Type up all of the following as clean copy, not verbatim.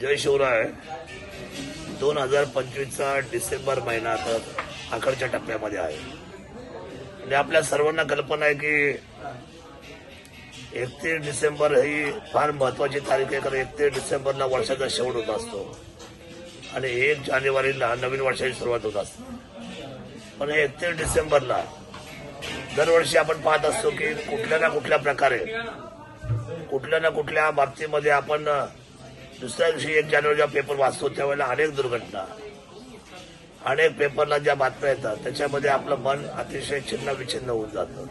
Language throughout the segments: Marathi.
जय शिवराय. 2025चा डिसेंबर महिना आता अखेरच्या टप्प्यामध्ये आहे आणि आपल्या सर्वांना कल्पना आहे की 31 डिसेंबर ही फार महत्वाची तारीख आहे. कारण 31 डिसेंबरला वर्षाचा शेवट होत असतो आणि 1 जानेवारीला नवीन वर्षाची सुरुवात होत असते. पण 31 डिसेंबरला दरवर्षी आपण पाहत असतो की कुठल्या ना कुठल्या प्रकारे कुठल्या ना कुठल्या बाबतीमध्ये आपण दुसऱ्या दिवशी 1 जानेवारीचा पेपर वाचतो त्यावेळेला अनेक दुर्घटना, अनेक पेपरला ज्या बातम्या येतात त्याच्यामध्ये आपलं मन अतिशय छिन्न विछिन्न होऊन जातं.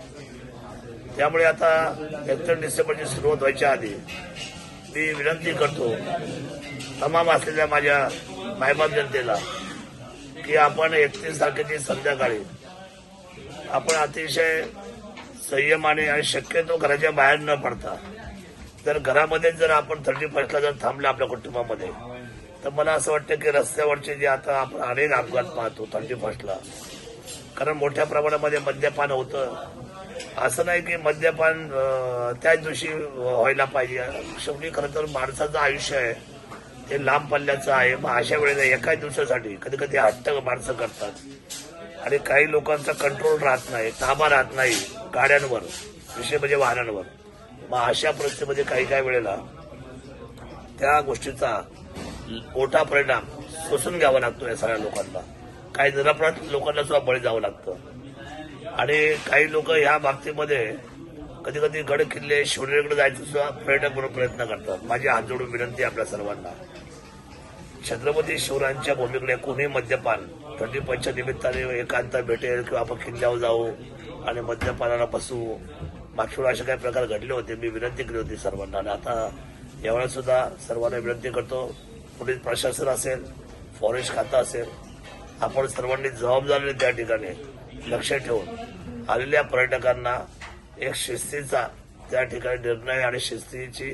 त्यामुळे आता 31 डिसेंबरची सुरुवात व्हायच्या आधी मी विनंती करतो तमाम असलेल्या माझ्या मायबाप जनतेला की आपण 31 तारखेची संध्याकाळी आपण अतिशय संयमाने आणि शक्यतो घराच्या बाहेर न पडता जर घरामध्ये जर आपण 31ला जर थांबलं आपल्या कुटुंबामध्ये तर मला असं वाटतं की रस्त्यावरचे जे आता आपण अनेक अपघात पाहतो 31ला, कारण मोठ्या प्रमाणामध्ये मद्यपान होतं. असं नाही की मद्यपान त्याच दिवशी व्हायला पाहिजे. शेवटी खरं तर माणसाचं आयुष्य आहे ते लांब पल्ल्याचं आहे. मग अशा वेळेला एकाच दिवसासाठी कधी कधी हट्ट माणसं करतात आणि काही लोकांचा कंट्रोल राहत नाही, ताबा राहत नाही गाड्यांवर, विशेष म्हणजे वाहनांवर. मग अशा परिस्थितीमध्ये काही वेळेला त्या गोष्टीचा मोठा परिणाम सोसून घ्यावा लागतो या सगळ्या लोकांना. काही निरपराध लोकांना सुद्धा बळी जावं लागतं आणि काही लोक ह्या बाबतीमध्ये कधी कधी गड किल्ले शिवनेरीकडे जायचं सुद्धा पर्यटक म्हणून प्रयत्न करतात. माझी हात जोडून विनंती आपल्या सर्वांना, छत्रपती शिवरायांच्या भूमीकडे कोणी मद्यपान 31च्या निमित्ताने एकांत भेटेल किंवा आपण किल्ल्यावर जाऊ आणि मद्यपानाला बसू, मागच्या वेळा असे काही प्रकार घडले होते. मी विनंती केली होती सर्वांना आणि आता यावेळेस सुद्धा सर्वांना विनंती करतो, पोलीस प्रशासन असेल, फॉरेस्ट खातं असेल, आपण सर्वांनी जबाबदारीने त्या ठिकाणी लक्ष ठेवून आलेल्या पर्यटकांना एक शिस्तीचा त्या ठिकाणी निर्णय आणि शिस्तीची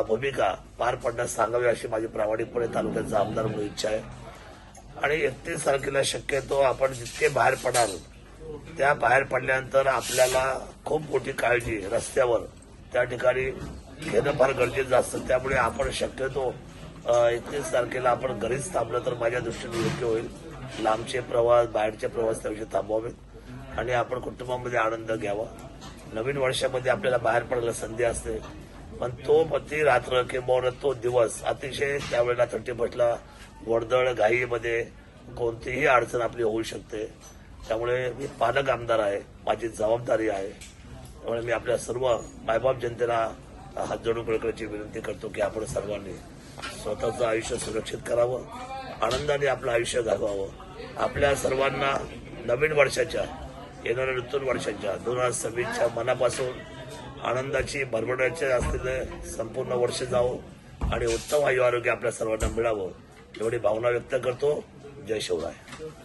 भूमिका पार पडण्यास सांगावी अशी माझी प्रामाणिकपणे तालुक्याचा आमदार म्हणून इच्छा आहे. आणि 31 तारखेला शक्यतो आपण जितके बाहेर पडाल त्या बाहेर पडल्यानंतर आपल्याला खूप मोठी काळजी रस्त्यावर त्या ठिकाणी घेणं फार गरजेचं असतं. त्यामुळे आपण शक्यतो 31 तारखेला आपण घरीच थांबलं तर माझ्या दृष्टीने योग्य होईल. लांबचे प्रवास, बाहेरचे प्रवास त्याविषयी थांबवावेत आणि आपण कुटुंबामध्ये आनंद घ्यावा. नवीन वर्षामध्ये आपल्याला बाहेर पडायला संधी असते, पण ती रात्र किंवा तो दिवस अतिशय त्यावेळेला 31ला वर्दळ घाईमध्ये कोणतीही अडचण आपली होऊ शकते. त्यामुळे मी पालक आमदार आहे, माझी जबाबदारी आहे. त्यामुळे मी आपल्या सर्व मायबाप जनतेला हात जोडून करण्याची विनंती करतो की आपण सर्वांनी स्वतःचं आयुष्य सुरक्षित करावं, आनंदाने आपलं आयुष्य घालवावं. आपल्या सर्वांना नवीन वर्षाच्या, येणाऱ्या नूतन वर्षाच्या 2026च्या मनापासून आनंदाची भरभराटी असलेले संपूर्ण वर्ष जावं आणि उत्तम आयु आरोग्य आपल्या सर्वांना मिळावं एवढी भावना व्यक्त करतो. जय शिवराय.